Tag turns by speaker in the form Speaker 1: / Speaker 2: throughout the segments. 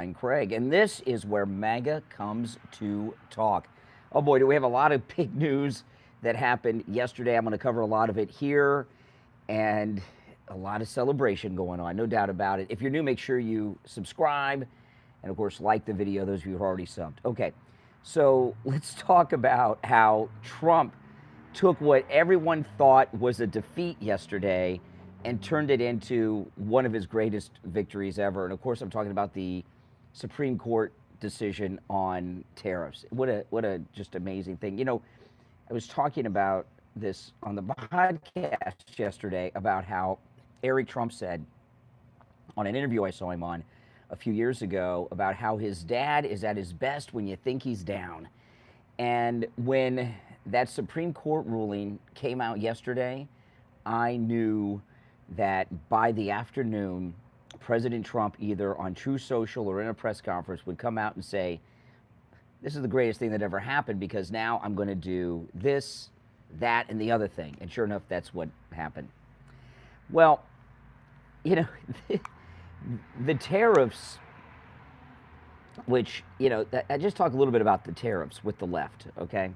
Speaker 1: I'm Craig, and this is where MAGA comes to talk. Oh boy, do we have a lot of big news that happened yesterday. I'm going to cover a lot of it here, and a lot of celebration going on, no doubt about it. If you're new, make sure you subscribe, and of course, like the video, those of you who are already subbed. Okay, so let's talk about how Trump took what everyone thought was a defeat yesterday and turned it into one of his greatest victories ever. And of course, I'm talking about the Supreme Court decision on tariffs. What a just amazing thing. You know, I was talking about this on the podcast yesterday about how Eric Trump said on an interview I saw him on a few years ago about how his dad is at his best when you think he's down. And when that Supreme Court ruling came out yesterday, I knew that by the afternoon, President Trump, either on True Social or in a press conference, would come out and say, this is the greatest thing that ever happened because now I'm going to do this, that, and the other thing. And sure enough, that's what happened. Well, you know, the tariffs, which, you know, I just talk a little bit about the tariffs with the left, okay?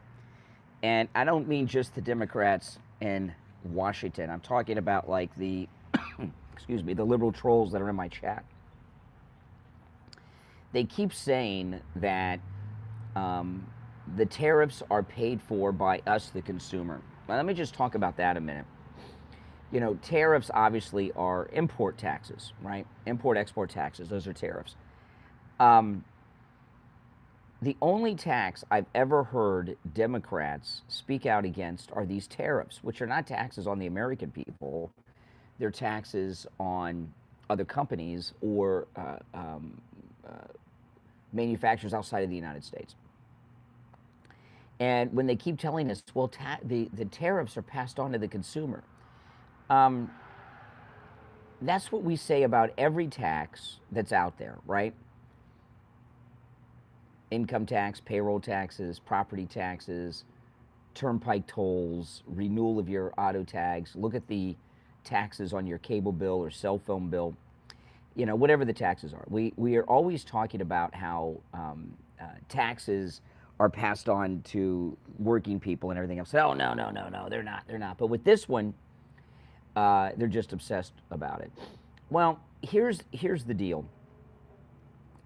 Speaker 1: And I don't mean just the Democrats in Washington. I'm talking about like the, excuse me, the liberal trolls that are in my chat. They keep saying that the tariffs are paid for by us, the consumer. Now, let me just talk about that a minute. You know, tariffs obviously are import taxes, right? Import-export taxes, those are tariffs. The only tax I've ever heard Democrats speak out against are these tariffs, which are not taxes on the American people. They're taxes on other companies or manufacturers outside of the United States. And when they keep telling us, well, the tariffs are passed on to the consumer, that's what we say about every tax that's out there, right? Income tax, payroll taxes, property taxes, turnpike tolls, renewal of your auto tags. Look at the taxes on your cable bill or cell phone bill. You know, whatever the taxes are. We are always talking about how taxes are passed on to working people and everything else. Oh, no, they're not. But with this one, they're just obsessed about it. Well, here's the deal.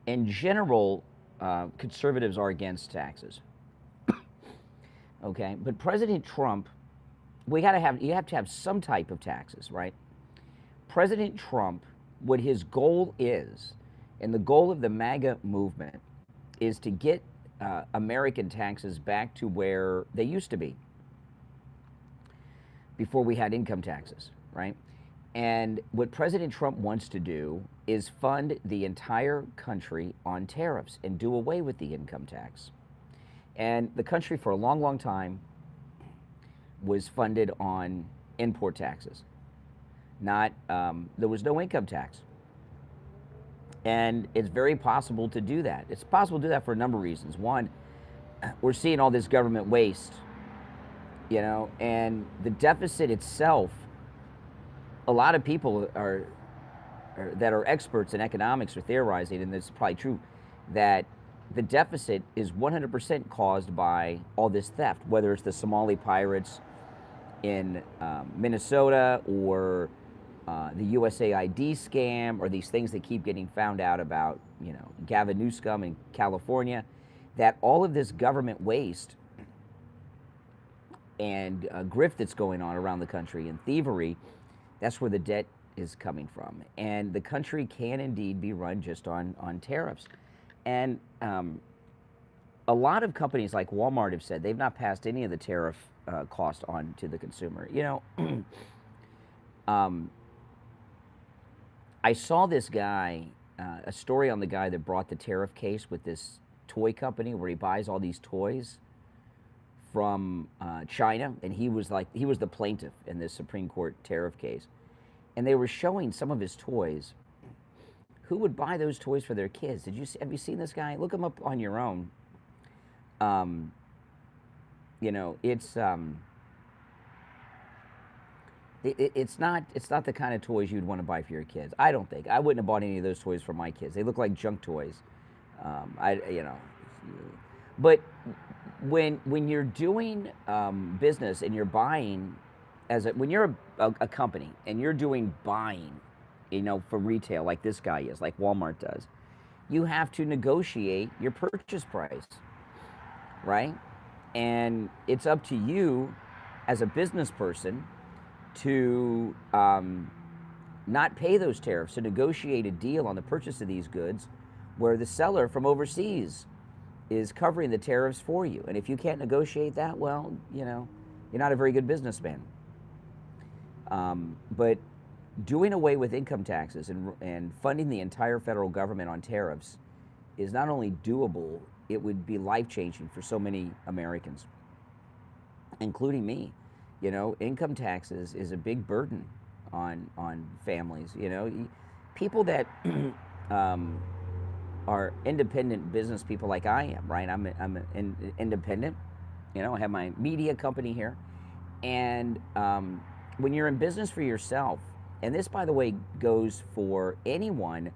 Speaker 1: In general, conservatives are against taxes. Okay, but President Trump, you have to have some type of taxes, right? President Trump, what his goal is, and the goal of the MAGA movement, is to get American taxes back to where they used to be before we had income taxes, right? And what President Trump wants to do is fund the entire country on tariffs and do away with the income tax. And the country for a long, long time was funded on import taxes. There was no income tax. And it's very possible to do that. It's possible to do that for a number of reasons. One, we're seeing all this government waste, you know, and the deficit itself, a lot of people that are experts in economics are theorizing, and this is probably true, that the deficit is 100% caused by all this theft, whether it's the Somali pirates in Minnesota or the USAID scam or these things that keep getting found out about, you know, Gavin Newsom in California, that all of this government waste and grift that's going on around the country and thievery, that's where the debt is coming from. And the country can indeed be run just on tariffs. And a lot of companies like Walmart have said they've not passed any of the tariff cost on to the consumer. You know, I saw this guy, a story on the guy that brought the tariff case with this toy company where he buys all these toys from China, and he was the plaintiff in this Supreme Court tariff case. And they were showing some of his toys. Who would buy those toys for their kids? Have you seen this guy? Look him up on your own. You know, it's It's not the kind of toys you'd want to buy for your kids. I don't think. I wouldn't have bought any of those toys for my kids. They look like junk toys. But when you're doing business and you're buying when you're a company and you're doing buying, for retail like this guy is, like Walmart does, you have to negotiate your purchase price, right? And it's up to you as a business person to not pay those tariffs, to negotiate a deal on the purchase of these goods where the seller from overseas is covering the tariffs for you. And if you can't negotiate that, well, you're not a very good businessman. But doing away with income taxes and funding the entire federal government on tariffs is not only doable, it would be life-changing for so many Americans, including me. Income taxes is a big burden on families. People that are independent business people like I am, right? I'm independent. I have my media company here, and when you're in business for yourself, and this, by the way, goes for anyone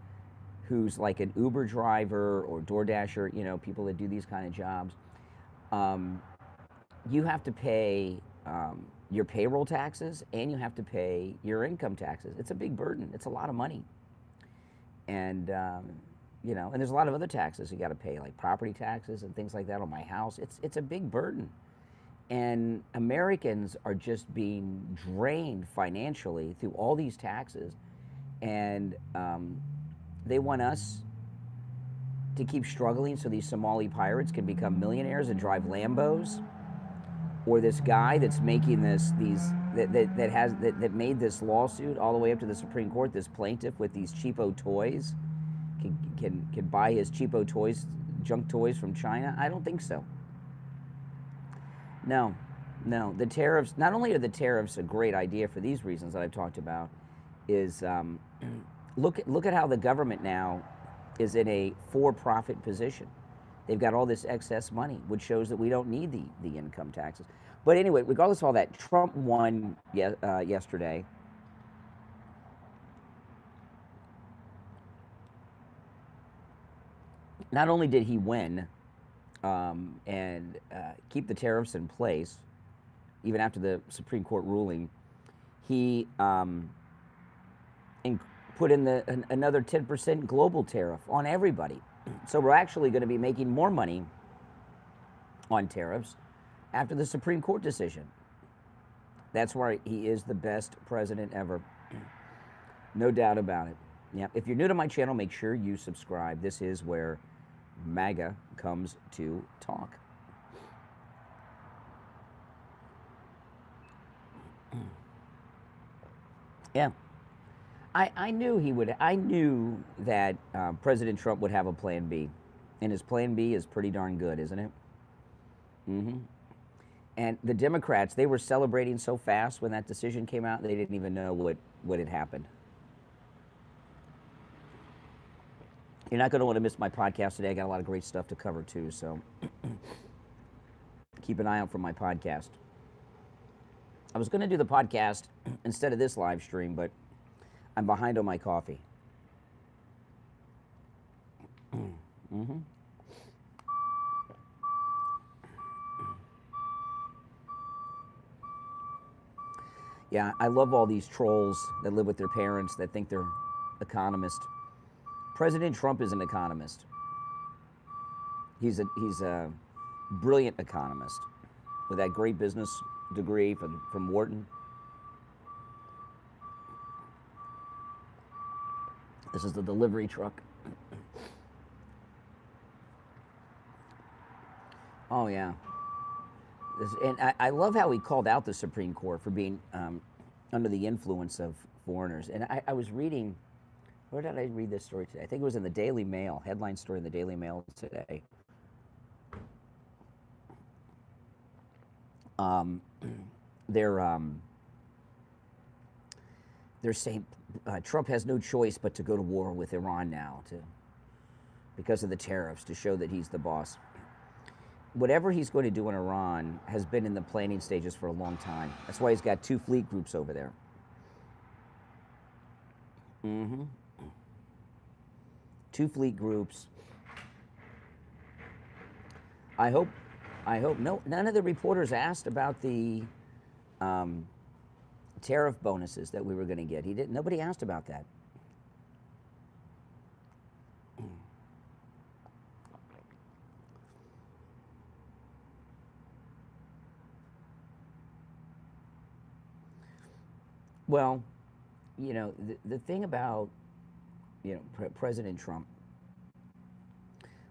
Speaker 1: who's like an Uber driver or DoorDasher, people that do these kind of jobs, you have to pay your payroll taxes and you have to pay your income taxes. It's a big burden. It's a lot of money. And, and there's a lot of other taxes you got to pay, like property taxes and things like that on my house. It's a big burden. And Americans are just being drained financially through all these taxes. And they want us to keep struggling so these Somali pirates can become millionaires and drive Lambos. Or this guy that's making that made this lawsuit all the way up to the Supreme Court, this plaintiff with these cheapo toys, can buy his cheapo toys, junk toys from China? I don't think so. No. The tariffs, not only are the tariffs a great idea for these reasons that I've talked about, is look at how the government now is in a for-profit position. They've got all this excess money, which shows that we don't need the income taxes. But anyway, regardless of all that, Trump won yesterday. Not only did he win and keep the tariffs in place, even after the Supreme Court ruling, he put in another 10% global tariff on everybody. So we're actually going to be making more money on tariffs after the Supreme Court decision. That's why he is the best president ever. No doubt about it. Yeah. If you're new to my channel, make sure you subscribe. This is where MAGA comes to talk. Yeah. I knew he would. I knew that President Trump would have a plan B, and his plan B is pretty darn good, isn't it? Mm-hmm. And the Democrats, they were celebrating so fast when that decision came out, they didn't even know what had happened. You're not going to want to miss my podcast today. I got a lot of great stuff to cover too, so keep an eye out for my podcast. I was going to do the podcast instead of this live stream, but I'm behind on my coffee. Mm-hmm. Yeah, I love all these trolls that live with their parents that think they're economists. President Trump is an economist. He's a brilliant economist with that great business degree from Wharton. This is the delivery truck. Oh, yeah. And I love how he called out the Supreme Court for being under the influence of foreigners. And I was reading, where did I read this story today? I think it was in the Daily Mail, headline story in the Daily Mail today. They're saying Trump has no choice but to go to war with Iran now because of the tariffs, to show that he's the boss. Whatever he's going to do in Iran has been in the planning stages for a long time. That's why he's got 2 fleet groups over there. Mm-hmm. Two fleet groups. I hope none of the reporters asked about the tariff bonuses that we were going to get. Nobody asked about that. Well, you know, the thing about, you know, President Trump,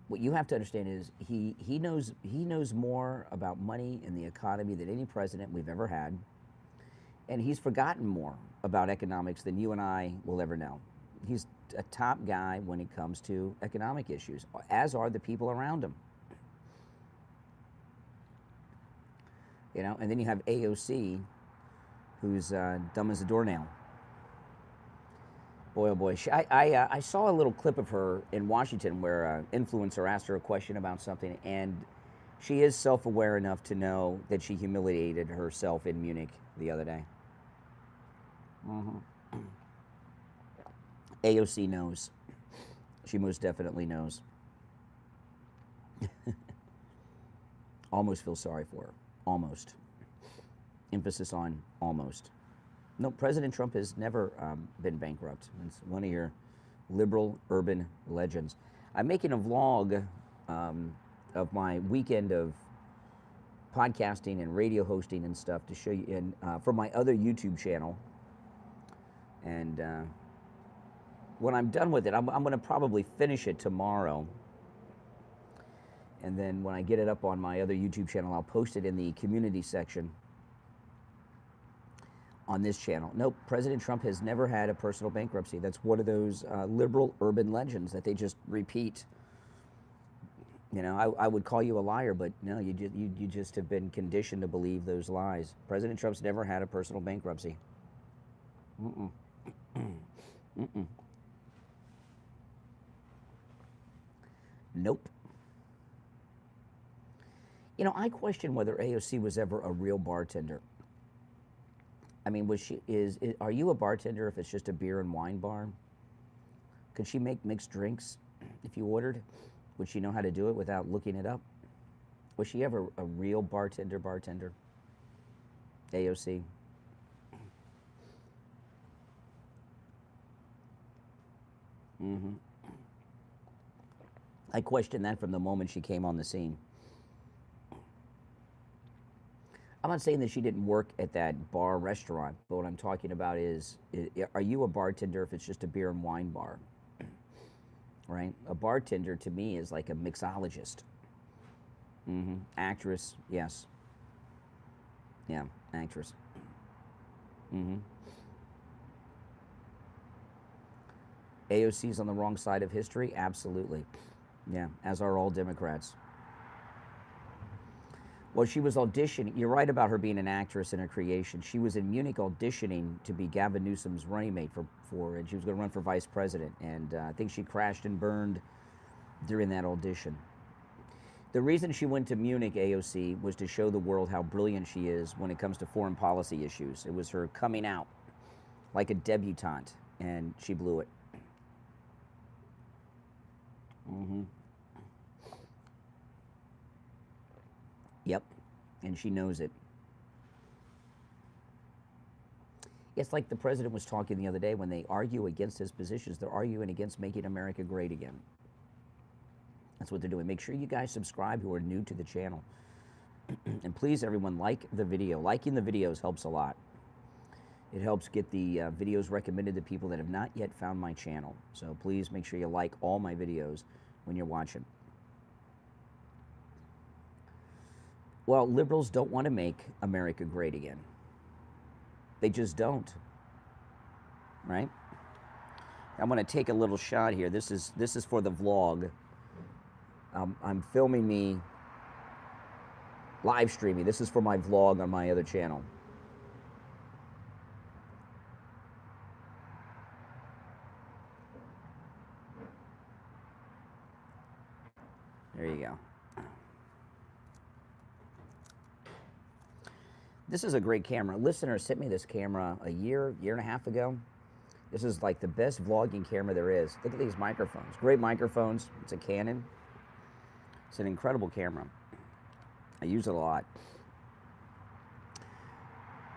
Speaker 1: what you have to understand is he knows more about money and the economy than any president we've ever had, and he's forgotten more about economics than you and I will ever know. He's a top guy when it comes to economic issues, as are the people around him. You know, and then you have AOC, who's dumb as a doornail. Boy, oh boy. I saw a little clip of her in Washington where an influencer asked her a question about something, and she is self-aware enough to know that she humiliated herself in Munich the other day. Mm-hmm. AOC knows. She most definitely knows. Almost feel sorry for her. Almost. Emphasis on almost. No, President Trump has never been bankrupt. It's one of your liberal urban legends. I'm making a vlog of my weekend of podcasting and radio hosting and stuff to show you from my other YouTube channel. And when I'm done with it, I'm going to probably finish it tomorrow. And then when I get it up on my other YouTube channel, I'll post it in the community section on this channel. Nope, President Trump has never had a personal bankruptcy. That's one of those liberal urban legends that they just repeat. You know, I would call you a liar, but no, you just have been conditioned to believe those lies. President Trump's never had a personal bankruptcy. Mm-mm. Mm-mm. Nope. You know, I question whether AOC was ever a real bartender. I mean, are you a bartender if it's just a beer and wine bar? Could she make mixed drinks if you ordered? Would she know how to do it without looking it up? Was she ever a real bartender? AOC. Mm-hmm. I questioned that from the moment she came on the scene. I'm not saying that she didn't work at that bar restaurant, but what I'm talking about is are you a bartender if it's just a beer and wine bar? Right? A bartender to me is like a mixologist. Mm-hmm. Actress, yes. Yeah, actress. Mm-hmm. AOC's on the wrong side of history? Absolutely. Yeah, as are all Democrats. Well, she was auditioning. You're right about her being an actress and a creation. She was in Munich auditioning to be Gavin Newsom's running mate and she was going to run for vice president. And I think she crashed and burned during that audition. The reason she went to Munich, AOC, was to show the world how brilliant she is when it comes to foreign policy issues. It was her coming out like a debutante, and she blew it. Mm-hmm. Yep, and she knows it. It's like the president was talking the other day, when they argue against his positions, they're arguing against making America great again. That's what they're doing. Make sure you guys subscribe who are new to the channel. And please, everyone, like the video. Liking the videos helps a lot. It helps get the videos recommended to people that have not yet found my channel. So please make sure you like all my videos when you're watching. Well, liberals don't want to make America great again. They just don't, right? I'm going to take a little shot here. This is for the vlog. I'm filming me live streaming. This is for my vlog on my other channel. There you go. This is a great camera. A listener sent me this camera a year and a half ago. This is like the best vlogging camera there is. Look at these microphones. Great microphones. It's a Canon. It's an incredible camera. I use it a lot.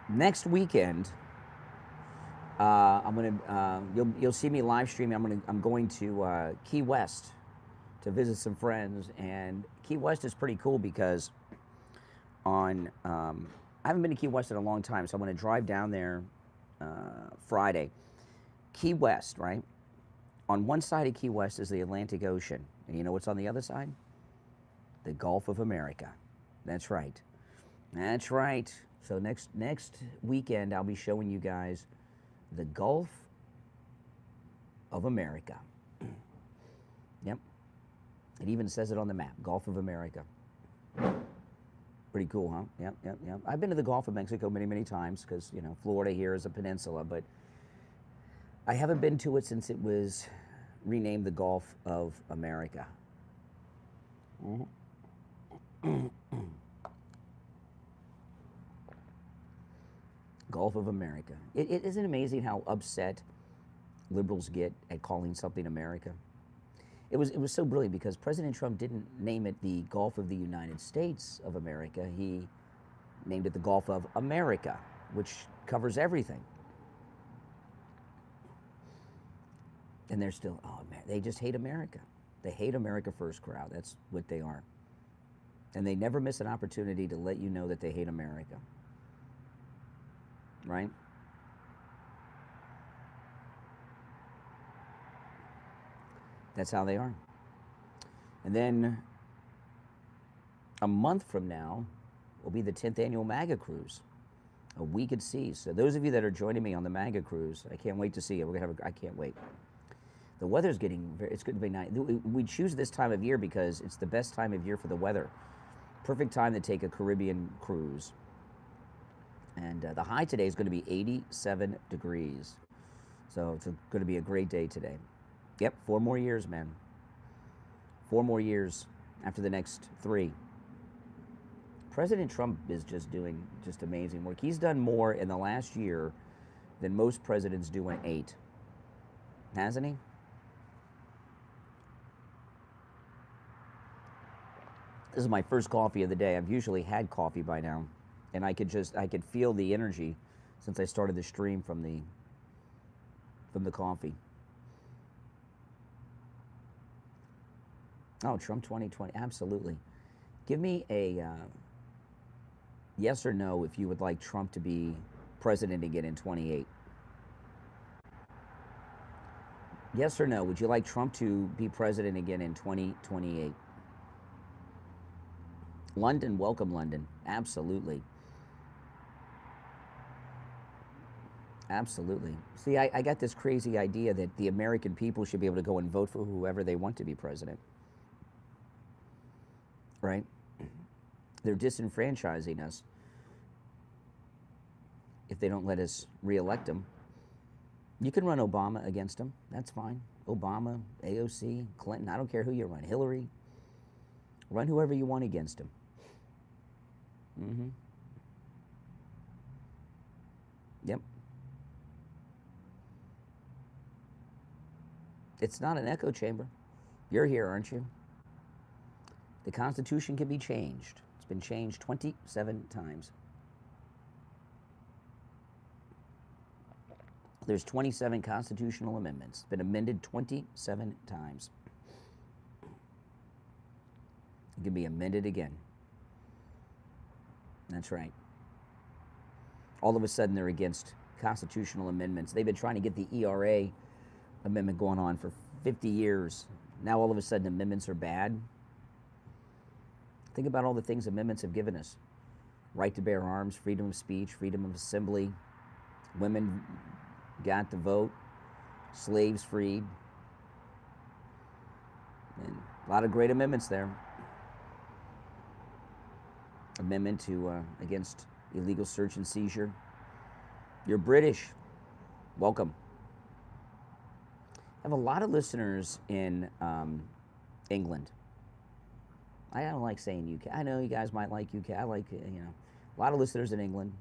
Speaker 1: Next weekend, I'm gonna you'll see me live streaming. I'm going to Key West to visit some friends, and Key West is pretty cool because I haven't been to Key West in a long time, so I'm going to drive down there Friday. Key West, right? On one side of Key West is the Atlantic Ocean, and you know what's on the other side? The Gulf of America. That's right. That's right. So next weekend, I'll be showing you guys the Gulf of America. Yep. It even says it on the map, Gulf of America. Pretty cool, huh? Yep, yep, yep. I've been to the Gulf of Mexico many, many times because, you know, Florida here is a peninsula, but I haven't been to it since it was renamed the Gulf of America. Gulf of America. It isn't amazing how upset liberals get at calling something America. It was so brilliant because President Trump didn't name it the Gulf of the United States of America. He named it the Gulf of America, which covers everything. And they're still, they just hate America. They hate America first crowd. That's what they are. And they never miss an opportunity to let you know that they hate America. Right? That's how they are. And then a month from now will be the 10th annual MAGA cruise, a week at sea. So those of you that are joining me on the MAGA cruise, I can't wait to see you. I can't wait. The weather's it's going to be nice. We choose this time of year because it's the best time of year for the weather. Perfect time to take a Caribbean cruise. And the high today is going to be 87 degrees. So it's going to be a great day today. Yep, 4 more years, man. 4 more years after the next 3. President Trump is just doing amazing work. He's done more in the last year than most presidents do in 8. Hasn't he? This is my first coffee of the day. I've usually had coffee by now, and I could feel the energy since I started the stream from the coffee. Oh, Trump 2020, absolutely. Give me a yes or no if you would like Trump to be president again in 28. Yes or no, would you like Trump to be president again in 2028? London, welcome London, absolutely. Absolutely. See, I got this crazy idea that the American people should be able to go and vote for whoever they want to be president. Right? They're disenfranchising us if they don't let us reelect them. You can run Obama against them. That's fine. Obama, AOC, Clinton, I don't care who you run. Hillary. Run whoever you want against him. Yep. It's not an echo chamber. You're here, aren't you? The Constitution can be changed. It's been changed 27 times. There's 27 constitutional amendments. It's been amended 27 times. It can be amended again. That's right. All of a sudden, they're against constitutional amendments. They've been trying to get the ERA amendment going on for 50 years. Now, all of a sudden, amendments are bad. Think about all the things amendments have given us. Right to bear arms, freedom of speech, freedom of assembly. Women got to vote. Slaves freed. And a lot of great amendments there. Amendment to against illegal search and seizure. You're British. Welcome. I have a lot of listeners in England. I don't like saying UK. I know you guys might like UK. I like, a lot of listeners in England.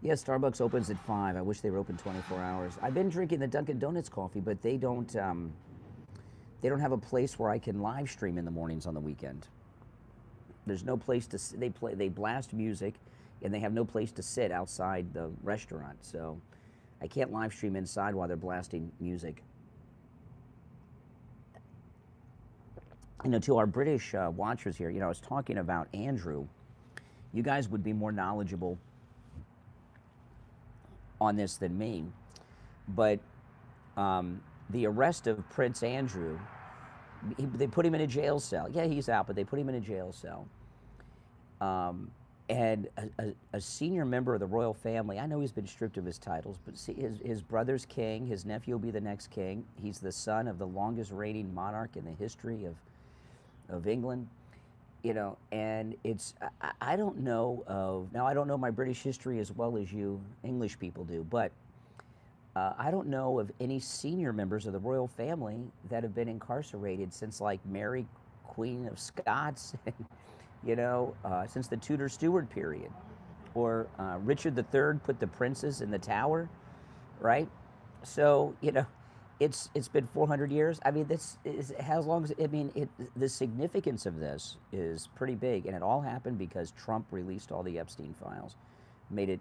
Speaker 1: Yeah, Starbucks opens at 5. I wish they were open 24 hours. I've been drinking the Dunkin' Donuts coffee, but they don't have a place where I can live stream in the mornings on the weekend. There's no place to they blast music, and they have no place to sit outside the restaurant. So I can't live stream inside while they're blasting music. You know, to our British watchers here, you know, I was talking about Andrew. You guys would be more knowledgeable on this than me, but the arrest of Prince Andrew, they put him in a jail cell. Yeah, he's out, but they put him in a jail cell. And a senior member of the royal family, I know he's been stripped of his titles, but see, his brother's king, his nephew will be the next king. He's the son of the longest reigning monarch in the history of England. You know, and it's, I don't know of, now I don't know my British history as well as you English people do, but I don't know of any senior members of the royal family that have been incarcerated since like Mary, Queen of Scots, you know, since the Tudor Stuart period. Or Richard III put the princes in the Tower, right? So, you know, it's been 400 years. I mean, this is as long as, I mean, the significance of this is pretty big, and it all happened because Trump released all the Epstein files, made it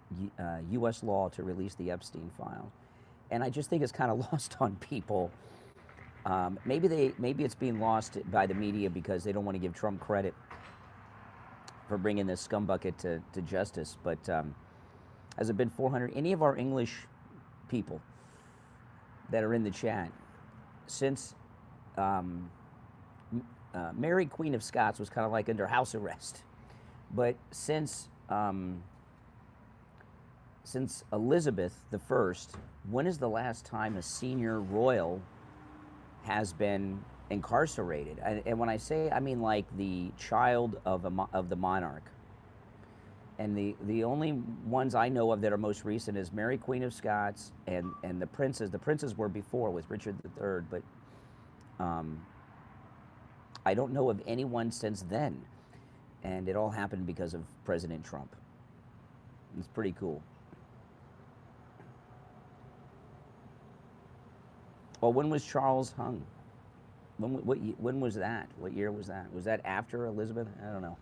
Speaker 1: U.S. law to release the Epstein files, and I just think it's kind of lost on people. Maybe it's being lost by the media because they don't want to give Trump credit for bringing this scumbucket to justice. But has it been 400? Any of our English people that are in the chat, since Mary, Queen of Scots, was kind of like under house arrest, but since Elizabeth I, when is the last time a senior royal has been incarcerated? And when I say, I mean like the child of the monarch. And the only ones I know of that are most recent is Mary, Queen of Scots, and the princes. The princes were before with Richard III, but I don't know of anyone since then. And it all happened because of President Trump. It's pretty cool. Well, when was Charles hung? When was that? What year was that? Was that after Elizabeth? I don't know.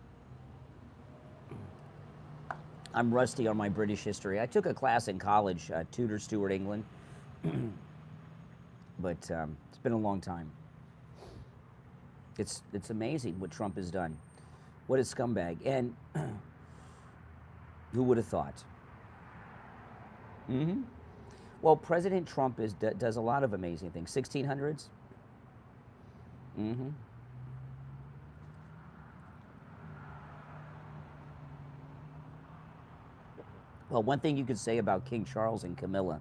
Speaker 1: I'm rusty on my British history. I took a class in college, Tudor Stuart England, but it's been a long time. It's amazing what Trump has done. What a scumbag. And who would have thought? Mm-hmm. Well, President Trump does a lot of amazing things. 1600s? Mm-hmm. Well, one thing you could say about King Charles and Camilla,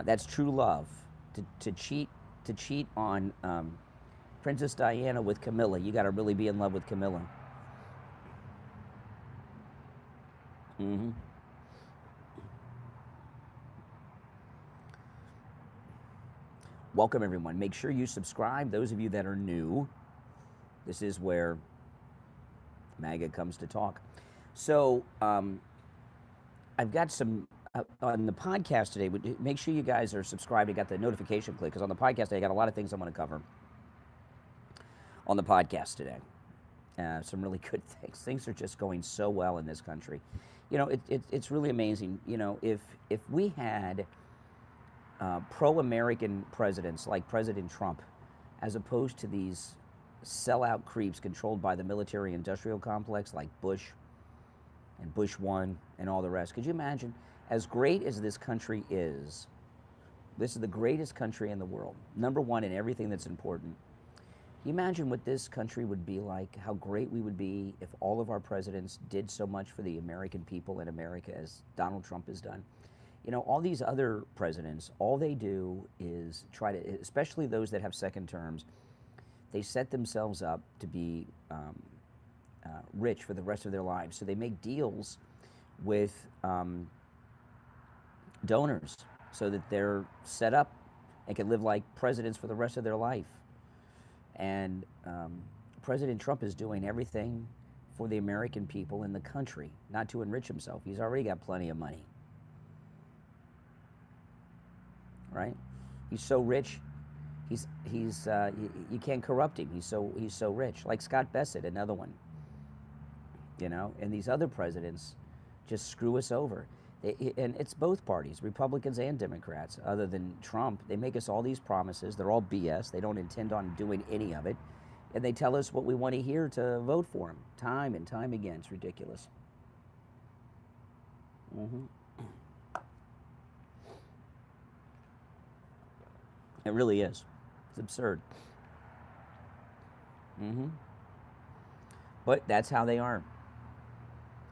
Speaker 1: that's true love. To cheat on Princess Diana with Camilla, you got to really be in love with Camilla. Mm-hmm. Welcome, everyone. Make sure you subscribe. Those of you that are new, this is where MAGA comes to talk. So, I've got some, on the podcast today, make sure you guys are subscribed and got the notification click, because on the podcast today, I got a lot of things I want to cover on the podcast today. Some really good things. Things are just going so well in this country. You know, it's really amazing. You know, if we had pro-American presidents like President Trump, as opposed to these sellout creeps controlled by the military-industrial complex like Bush and Bush 1 and all the rest. Could you imagine, as great as this country is, this is the greatest country in the world, #1 in everything that's important. Can you imagine what this country would be like, how great we would be if all of our presidents did so much for the American people in America as Donald Trump has done? You know, all these other presidents, all they do is try to, especially those that have second terms, they set themselves up to be rich for the rest of their lives. So they make deals with donors so that they're set up and can live like presidents for the rest of their life. And President Trump is doing everything for the American people in the country, not to enrich himself. He's already got plenty of money, right? He's so rich, you can't corrupt him. He's so rich. Like Scott Bassett, another one. You know, and these other presidents just screw us over. And it's both parties, Republicans and Democrats, other than Trump. They make us all these promises. They're all BS. They don't intend on doing any of it. And they tell us what we want to hear to vote for them, time and time again. It's ridiculous. It really is. It's absurd. But that's how they are.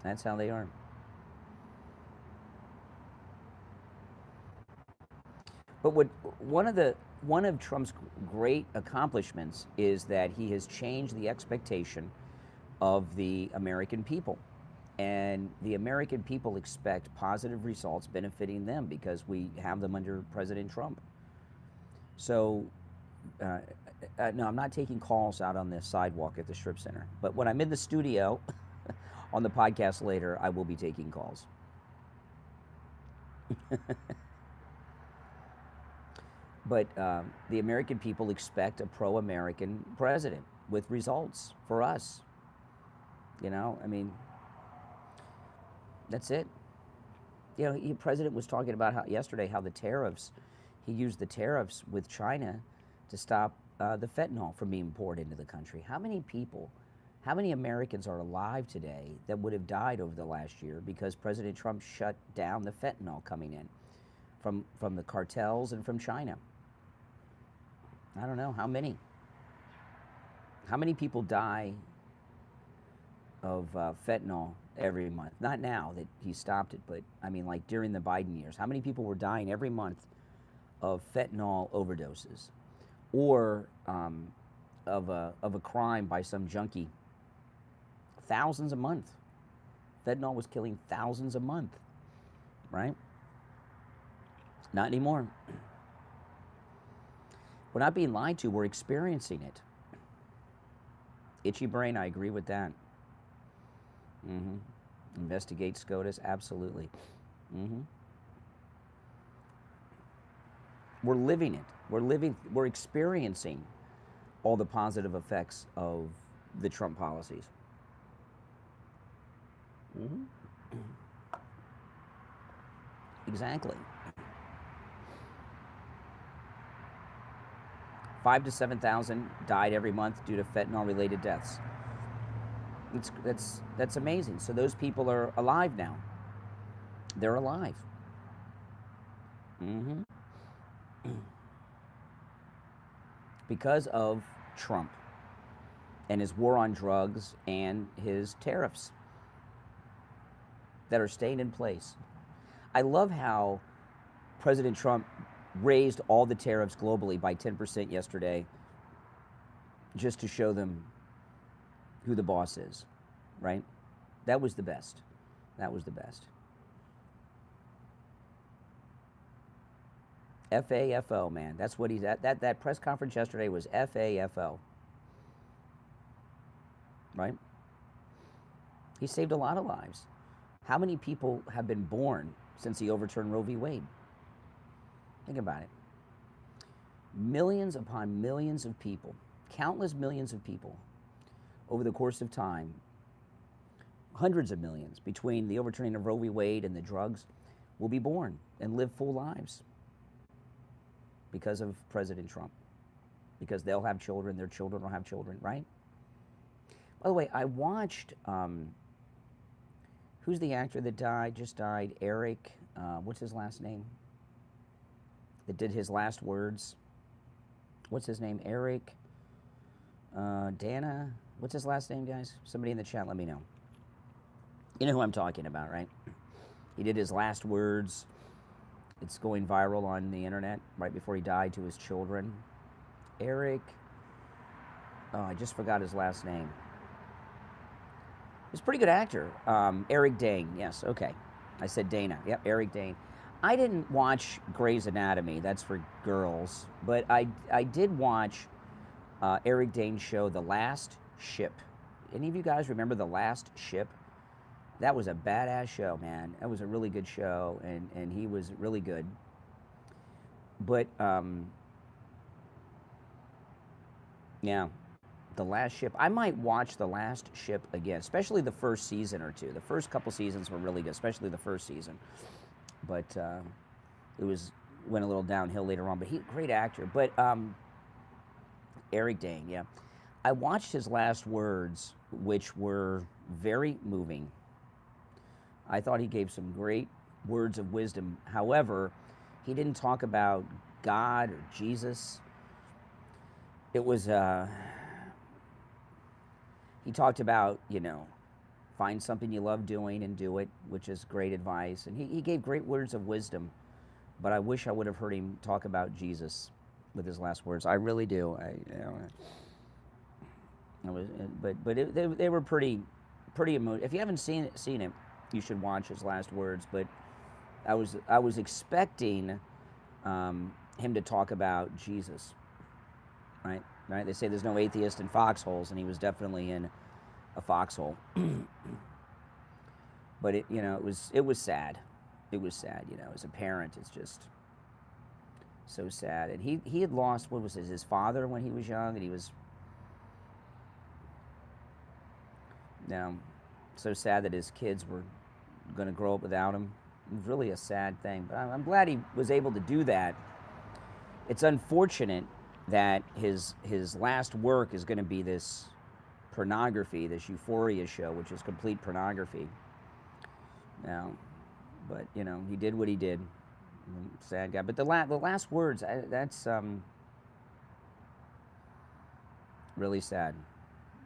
Speaker 1: That's how they are. But one of Trump's great accomplishments is that he has changed the expectation of the American people. And the American people expect positive results benefiting them because we have them under President Trump. So, no, I'm not taking calls out on the sidewalk at the strip center. But when I'm in the studio on the podcast later, I will be taking calls. But the American people expect a pro-American president with results for us. You know, I mean, that's it. You know, the president was talking about yesterday how the tariffs, he used the tariffs with China to stop the fentanyl from being poured into the country. How many people, how many Americans are alive today that would have died over the last year because President Trump shut down the fentanyl coming in from the cartels and from China? I don't know, how many? How many people die of fentanyl every month? Not now that he stopped it, but I mean like during the Biden years. How many people were dying every month of fentanyl overdoses or of a crime by some junkie? Thousands a month. Fentanyl was killing thousands a month, right? Not anymore. We're not being lied to, we're experiencing it. Itchy brain, I agree with that. Investigate SCOTUS, absolutely. We're living it. We're experiencing all the positive effects of the Trump policies. Exactly. 5,000 to 7,000 died every month due to fentanyl-related deaths. That's amazing. So those people are alive now. They're alive. Because of Trump and his war on drugs and his tariffs that are staying in place. I love how President Trump raised all the tariffs globally by 10% yesterday just to show them who the boss is, right? That was the best. That was the best. FAFO, man. That's what he's at. That press conference yesterday was FAFO. Right? He saved a lot of lives. How many people have been born since he overturned Roe v. Wade? Think about it. Millions upon millions of people, countless millions of people over the course of time, hundreds of millions between the overturning of Roe v. Wade and the drugs, will be born and live full lives because of President Trump. Because they'll have children, their children will have children, right? By the way, I watched, who's the actor that just died? Eric, what's his last name? That did his last words. What's his name? Eric, Dana. What's his last name, guys? Somebody in the chat, let me know. You know who I'm talking about, right? He did his last words. It's going viral on the internet right before he died to his children. Eric, oh, I just forgot his last name. He's a pretty good actor. Eric Dane, yes, okay. I said Dana, yep, Eric Dane. I didn't watch Grey's Anatomy, that's for girls, but I did watch Eric Dane's show, The Last Ship. Any of you guys remember The Last Ship? That was a badass show, man. That was a really good show, and he was really good. But, yeah, The Last Ship. I might watch The Last Ship again, especially the first season or two. The first couple seasons were really good, especially the first season. But it went a little downhill later on. But great actor. But Eric Dane, yeah. I watched his last words, which were very moving. I thought he gave some great words of wisdom. However, he didn't talk about God or Jesus. It was, he talked about, find something you love doing and do it, which is great advice. And he gave great words of wisdom, but I wish I would have heard him talk about Jesus with his last words. I really do. They were pretty emotional. If you haven't seen it, you should watch his last words. But I was expecting him to talk about Jesus, right? Right? They say there's no atheist in foxholes, and he was definitely in a foxhole. But it was sad. It was sad. As a parent, it's just so sad. And he had lost, what was his father when he was young, and he was so sad that his kids were going to grow up without him. It was really a sad thing. But I'm glad he was able to do that. It's unfortunate that his last work is going to be this pornography, this Euphoria show, which is complete pornography. But he did what he did. Sad guy. But the last words, that's really sad.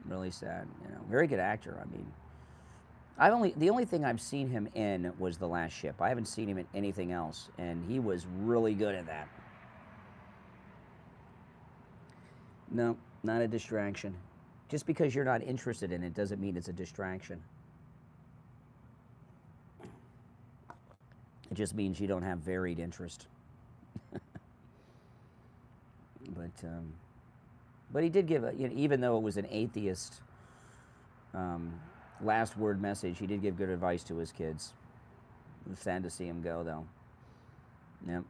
Speaker 1: Really sad. Very good actor. I mean, the only thing I've seen him in was The Last Ship. I haven't seen him in anything else, and he was really good at that. No, not a distraction. Just because you're not interested in it doesn't mean it's a distraction. It just means you don't have varied interest. But he did give even though it was an atheist last word message, he did give good advice to his kids. It was sad to see him go, though. Yep.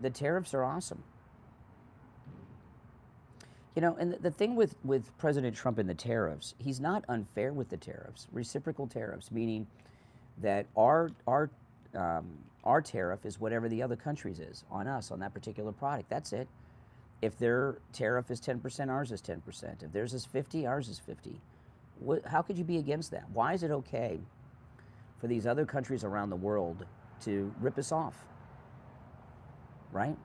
Speaker 1: The tariffs are awesome. And the thing with President Trump and the tariffs, he's not unfair with the tariffs. Reciprocal tariffs, meaning that our tariff is whatever the other country's is on us, on that particular product. That's it. If their tariff is 10%, ours is 10%. If theirs is 50, ours is 50. How could you be against that? Why is it okay for these other countries around the world to rip us off? Right?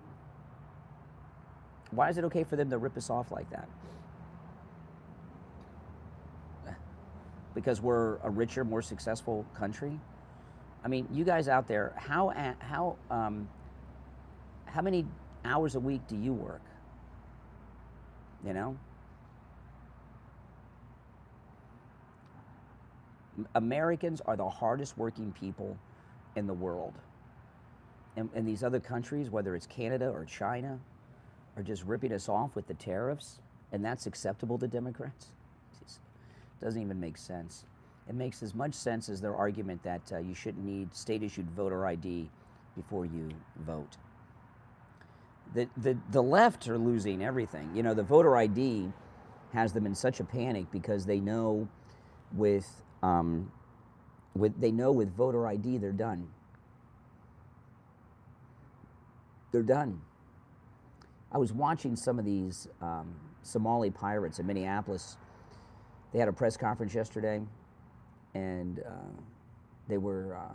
Speaker 1: Why is it okay for them to rip us off like that? Because we're a richer, more successful country? I mean, you guys out there, how many hours a week do you work? Americans are the hardest working people in the world. And these other countries, whether it's Canada or China, are just ripping us off with the tariffs, and that's acceptable to Democrats? It doesn't even make sense. It makes as much sense as their argument that you shouldn't need state-issued voter ID before you vote. The left are losing everything. The voter ID has them in such a panic because they know with voter ID they're done. They're done. I was watching some of these Somali pirates in Minneapolis. They had a press conference yesterday, and they want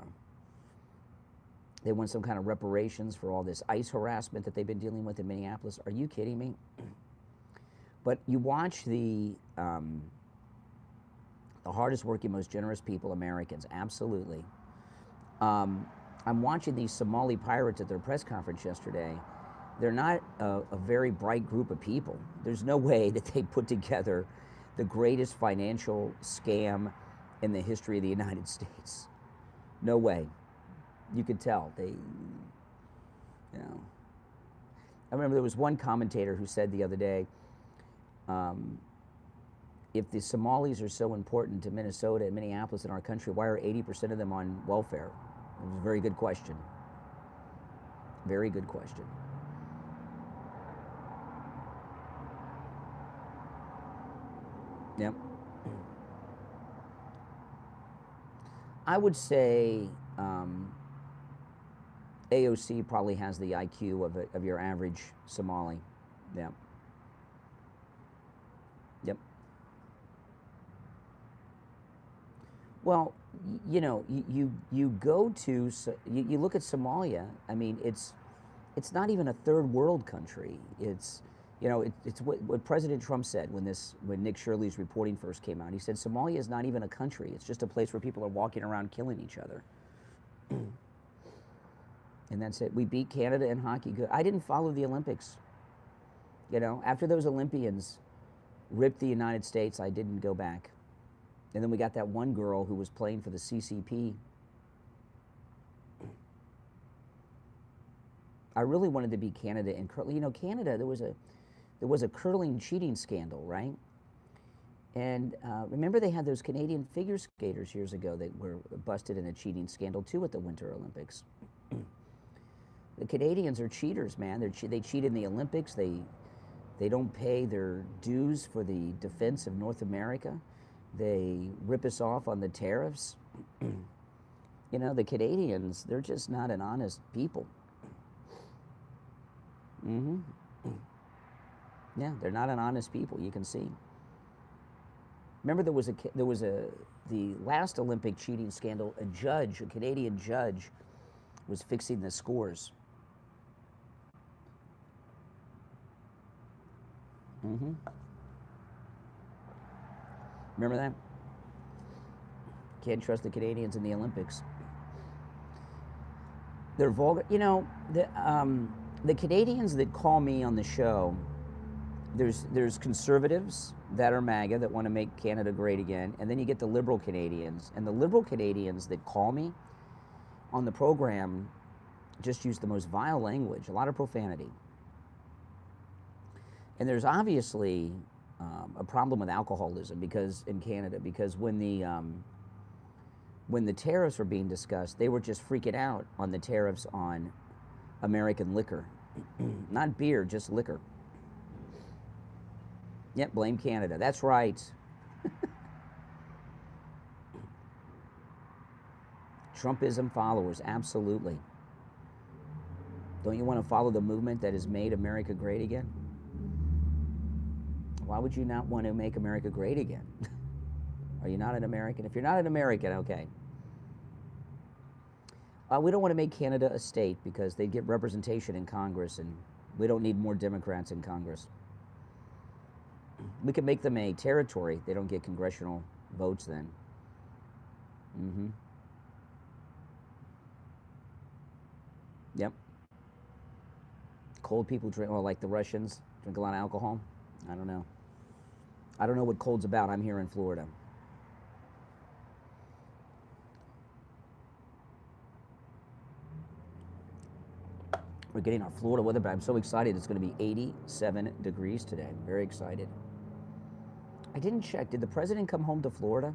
Speaker 1: some kind of reparations for all this ICE harassment that they've been dealing with in Minneapolis. Are you kidding me? But you watch the hardest working, most generous people, Americans, absolutely. I'm watching these Somali pirates at their press conference yesterday. They're not a very bright group of people. There's no way that they put together the greatest financial scam in the history of the United States. No way. You could tell. I remember there was one commentator who said the other day, if the Somalis are so important to Minnesota and Minneapolis in our country, why are 80% of them on welfare? It was a very good question. Very good question. Yep. I would say AOC probably has the IQ of your average Somali. Yep. Yep. Well, you know, you go to, you look at Somalia. I mean, it's not even a third world country. It's, you know, it's what President Trump said when Nick Shirley's reporting first came out. He said Somalia is not even a country. It's just a place where people are walking around killing each other. And that's it. We beat Canada in hockey. Good. I didn't follow the Olympics. You know, after those Olympians ripped the United States, I didn't go back. And then we got that one girl who was playing for the CCP. I really wanted to be Canada in curling. You know, Canada, there was a curling cheating scandal, right? And remember they had those Canadian figure skaters years ago that were busted in a cheating scandal too at the Winter Olympics. The Canadians are cheaters, man. They cheat in the Olympics. They don't pay their dues for the defense of North America. They rip us off on the tariffs. You know, the Canadians, they're just not an honest people. Yeah, they're not an honest people, you can see. Remember the last Olympic cheating scandal, a Canadian judge was fixing the scores. Remember that? Can't trust the Canadians in the Olympics. They're vulgar. You know, the Canadians that call me on the show, there's conservatives that are MAGA that want to make Canada great again, and then you get the liberal Canadians. And the liberal Canadians that call me on the program just use the most vile language, a lot of profanity. And there's obviously a problem with alcoholism in Canada, because when the tariffs were being discussed, they were just freaking out on the tariffs on American liquor. Not beer, just liquor. Yep, blame Canada. That's right. Trumpism followers, absolutely. Don't you want to follow the movement that has made America great again? Why would you not want to make America great again? Are you not an American? If you're not an American, okay. We don't want to make Canada a state because they get representation in Congress, and we don't need more Democrats in Congress. We can make them a territory. They don't get congressional votes then. Yep. Cold people drink, or like the Russians, drink a lot of alcohol. I don't know. I don't know what cold's about. I'm here in Florida. We're getting our Florida weather, but I'm so excited. It's going to be 87 degrees today. I'm very excited. I didn't check. Did the president come home to Florida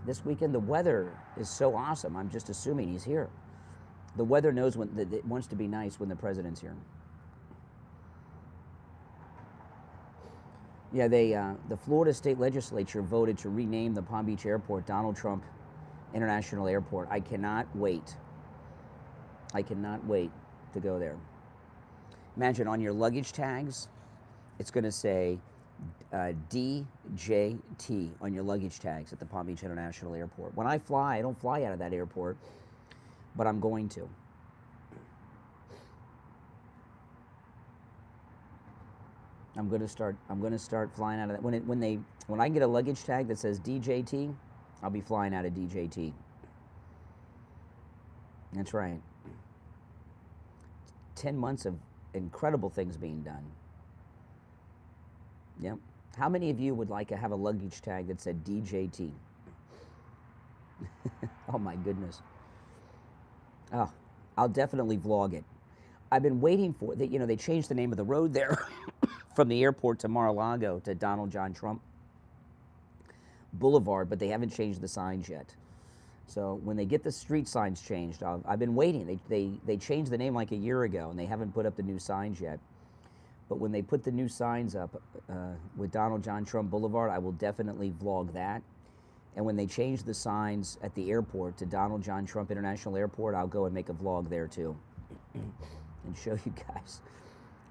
Speaker 1: this weekend? The weather is so awesome. I'm just assuming he's here. The weather knows when it wants to be nice when the president's here. Yeah, the Florida State Legislature voted to rename the Palm Beach Airport Donald Trump International Airport. I cannot wait. I cannot wait to go there. Imagine on your luggage tags, it's going to say DJT on your luggage tags at the Palm Beach International Airport. When I fly, I don't fly out of that airport, but I'm going to. I'm going to start flying out of that. When I get a luggage tag that says DJT, I'll be flying out of DJT. That's right. 10 months of incredible things being done. Yep. How many of you would like to have a luggage tag that said DJT? Oh my goodness. Oh, I'll definitely vlog it. I've been waiting for that. You know, they changed the name of the road there from the airport to Mar-a-Lago to Donald John Trump Boulevard, but they haven't changed the signs yet. So when they get the street signs changed, I've been waiting. They changed the name like a year ago, and they haven't put up the new signs yet. But when they put the new signs up with Donald John Trump Boulevard, I will definitely vlog that. And when they change the signs at the airport to Donald John Trump International Airport, I'll go and make a vlog there too and show you guys.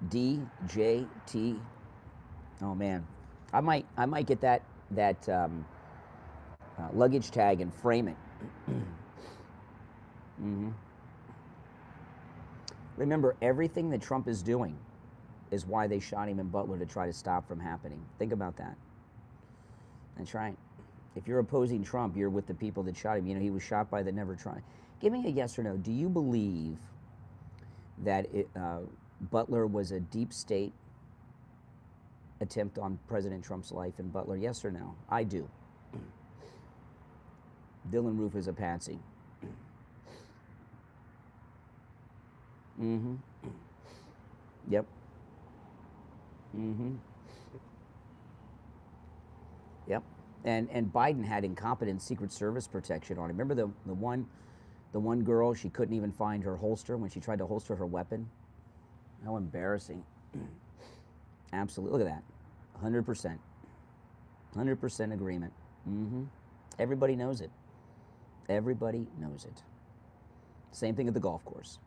Speaker 1: DJT. Oh man, I might get that luggage tag and frame it. Remember, everything that Trump is doing is why they shot him in Butler, to try to stop from happening. Think about that. That's right. If you're opposing Trump, you're with the people that shot him. You know, he was shot by the never try. Give me a yes or no. Do you believe that Butler was a deep state attempt on President Trump's life in Butler? Yes or no? I do. Dylan Roof is a patsy. Yep. Yep. And Biden had incompetent Secret Service protection on him. Remember the one girl, she couldn't even find her holster when she tried to holster her weapon? How embarrassing. Absolutely. Look at that. 100%. 100% agreement. Everybody knows it. Everybody knows it. Same thing at the golf course.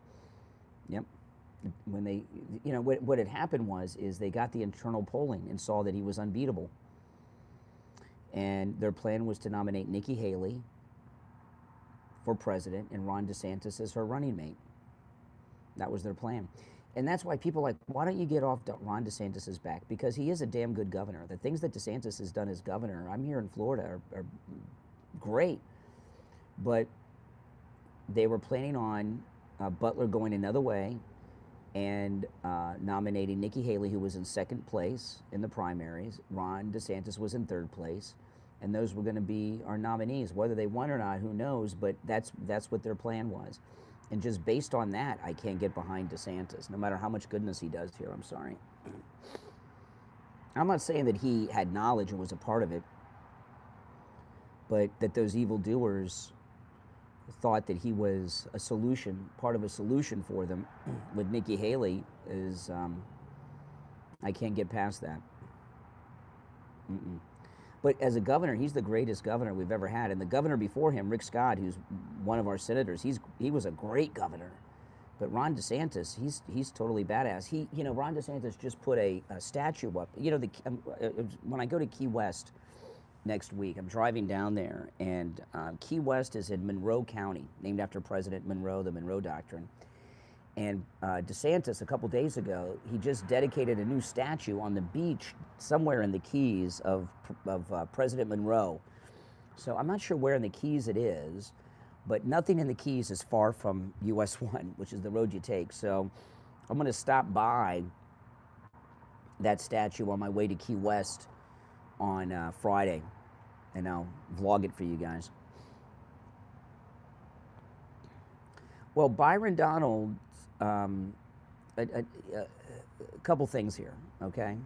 Speaker 1: Yep. When they, you know, what had happened is they got the internal polling and saw that he was unbeatable. And their plan was to nominate Nikki Haley for president and Ron DeSantis as her running mate. That was their plan. And that's why people are like, why don't you get off Ron DeSantis' back? Because he is a damn good governor. The things that DeSantis has done as governor, I'm here in Florida, are great. But they were planning on Butler going another way and nominating Nikki Haley, who was in second place in the primaries. Ron DeSantis was in third place. And those were going to be our nominees. Whether they won or not, who knows? But that's what their plan was. And just based on that, I can't get behind DeSantis, no matter how much goodness he does here. I'm sorry. I'm not saying that he had knowledge and was a part of it, but that those evildoers thought that he was a solution, part of a solution for them with Nikki Haley is, I can't get past that. But as a governor, he's the greatest governor we've ever had. And the governor before him, Rick Scott, who's one of our senators, he was a great governor. But Ron DeSantis, he's totally badass. Ron DeSantis just put a statue up. You know, when I go to Key West next week, I'm driving down there, and Key West is in Monroe County, named after President Monroe, the Monroe Doctrine. And DeSantis, a couple days ago, he just dedicated a new statue on the beach somewhere in the Keys of President Monroe. So I'm not sure where in the Keys it is, but nothing in the Keys is far from US 1, which is the road you take. So I'm going to stop by that statue on my way to Key West on Friday, and I'll vlog it for you guys. Well, Byron Donald, a couple things here, okay?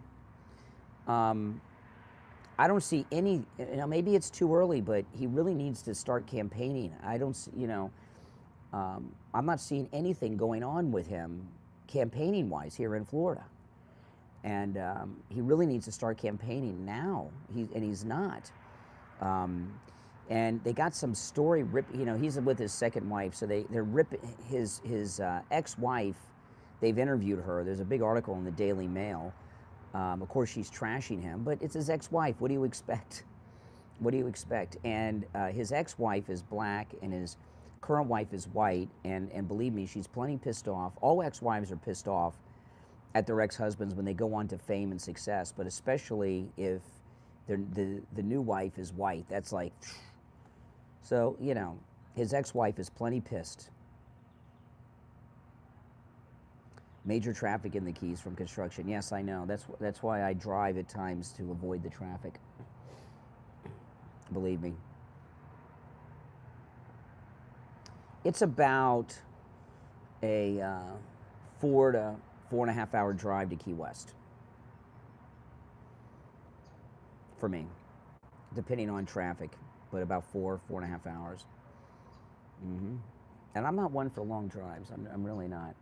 Speaker 1: I don't see any, maybe it's too early, but he really needs to start campaigning. I don't see, I'm not seeing anything going on with him campaigning-wise here in Florida. And he really needs to start campaigning now, and he's not. And they got some story he's with his second wife, so they're ripping his ex-wife. They've interviewed her. There's a big article in the Daily Mail. Of course, she's trashing him, but it's his ex-wife. What do you expect? What do you expect? And his ex-wife is black, and his current wife is white. And believe me, she's plenty pissed off. All ex-wives are pissed off at their ex-husbands when they go on to fame and success, but especially if the new wife is white. That's like. So, his ex-wife is plenty pissed. Major traffic in the Keys from construction. Yes, I know. That's why I drive at times, to avoid the traffic. Believe me. It's about a 4 to 4.5 hour drive to Key West. For me. depending on traffic, but about 4.5 hours. And I'm not one for long drives. I'm really not.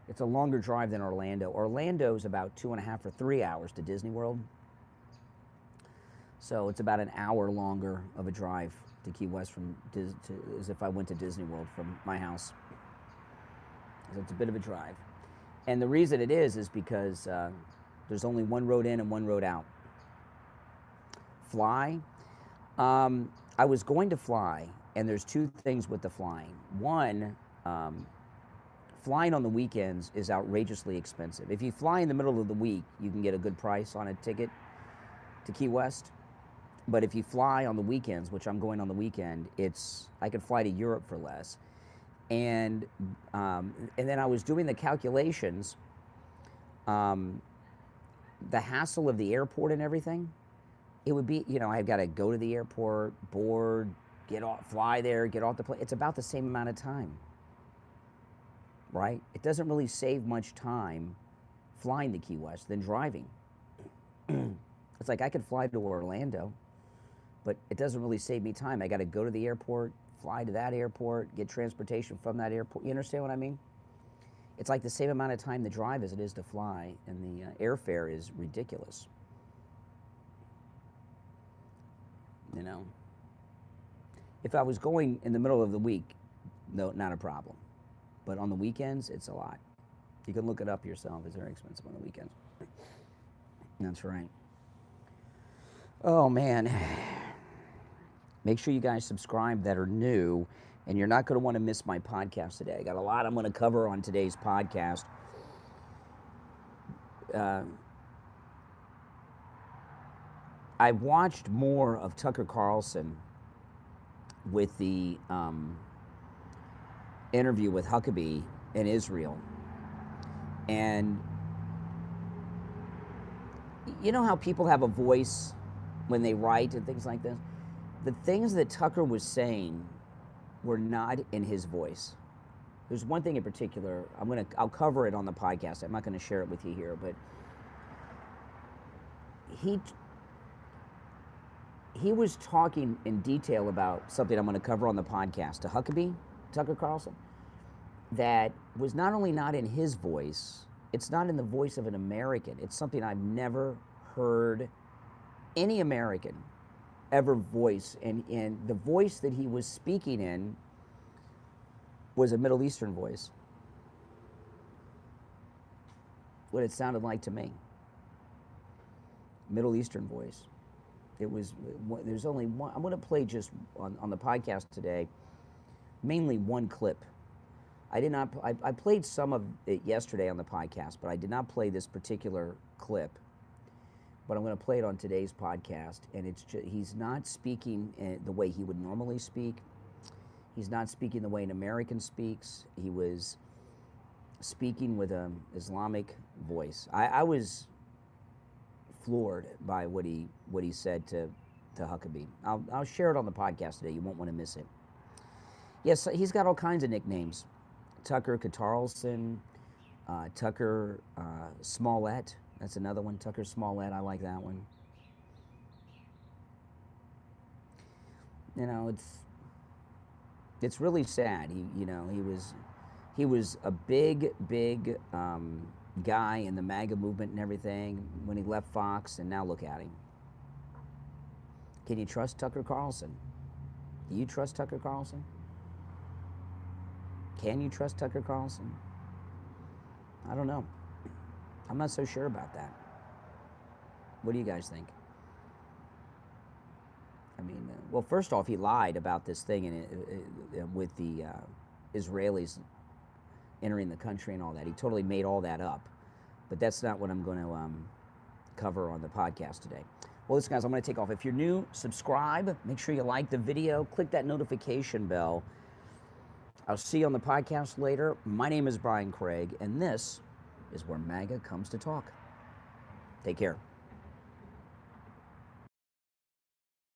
Speaker 1: It's a longer drive than Orlando. Orlando's about 2.5 or 3 hours to Disney World. So it's about an hour longer of a drive to Key West as if I went to Disney World from my house. So it's a bit of a drive. And the reason it is because there's only one road in and one road out. Fly. I was going to fly, and there's two things with the flying. One, flying on the weekends is outrageously expensive. If you fly in the middle of the week, you can get a good price on a ticket to Key West. But if you fly on the weekends, which I'm going on the weekend, I could fly to Europe for less. And then I was doing the calculations, the hassle of the airport and everything. It would be, I've got to go to the airport, board, fly there, get off the plane. It's about the same amount of time, right? It doesn't really save much time flying to Key West than driving. It's like I could fly to Orlando, but it doesn't really save me time. I got to go to the airport, fly to that airport, get transportation from that airport. You understand what I mean? It's like the same amount of time to drive as it is to fly, and the airfare is ridiculous. If I was going in the middle of the week, no, not a problem. But on the weekends, it's a lot. You can look it up yourself. It's very expensive on the weekends. That's right. Oh, man. Make sure you guys subscribe that are new, and you're not going to want to miss my podcast today. I got a lot I'm going to cover on today's podcast. I watched more of Tucker Carlson with the interview with Huckabee in Israel. And you know how people have a voice when they write and things like this? The things that Tucker was saying were not in his voice. There's one thing in particular, I'll cover it on the podcast. I'm not going to share it with you here, but he was talking in detail about something I'm going to cover on the podcast to Huckabee, Tucker Carlson, that was not only not in his voice, it's not in the voice of an American. It's something I've never heard any American ever voice. And the voice that he was speaking in was a Middle Eastern voice. What it sounded like to me. Middle Eastern voice. There's only one. I'm going to play just on the podcast today, mainly one clip. I played some of it yesterday on the podcast, but I did not play this particular clip. But I'm going to play it on today's podcast, and he's not speaking the way he would normally speak. He's not speaking the way an American speaks. He was speaking with an Islamic voice. I was floored by what he said to Huckabee. I'll share it on the podcast today. You won't want to miss it. Yes, he's got all kinds of nicknames. Tucker Carlson, Tucker Smollett. That's another one. Tucker Smollett. I like that one. It's really sad. He was a big guy in the MAGA movement and everything when he left Fox, and now look at him. Can you trust Tucker Carlson? Do you trust Tucker Carlson? Can you trust Tucker Carlson? I don't know. I'm not so sure about that. What do you guys think? Well, first off, he lied about this thing with the Israelis entering the country and all that. He totally made all that up. But that's not what I'm going to cover on the podcast today. Well, listen, guys, I'm going to take off. If you're new, subscribe. Make sure you like the video. Click that notification bell. I'll see you on the podcast later. My name is Brian Craig, and this is where MAGA comes to talk. Take care.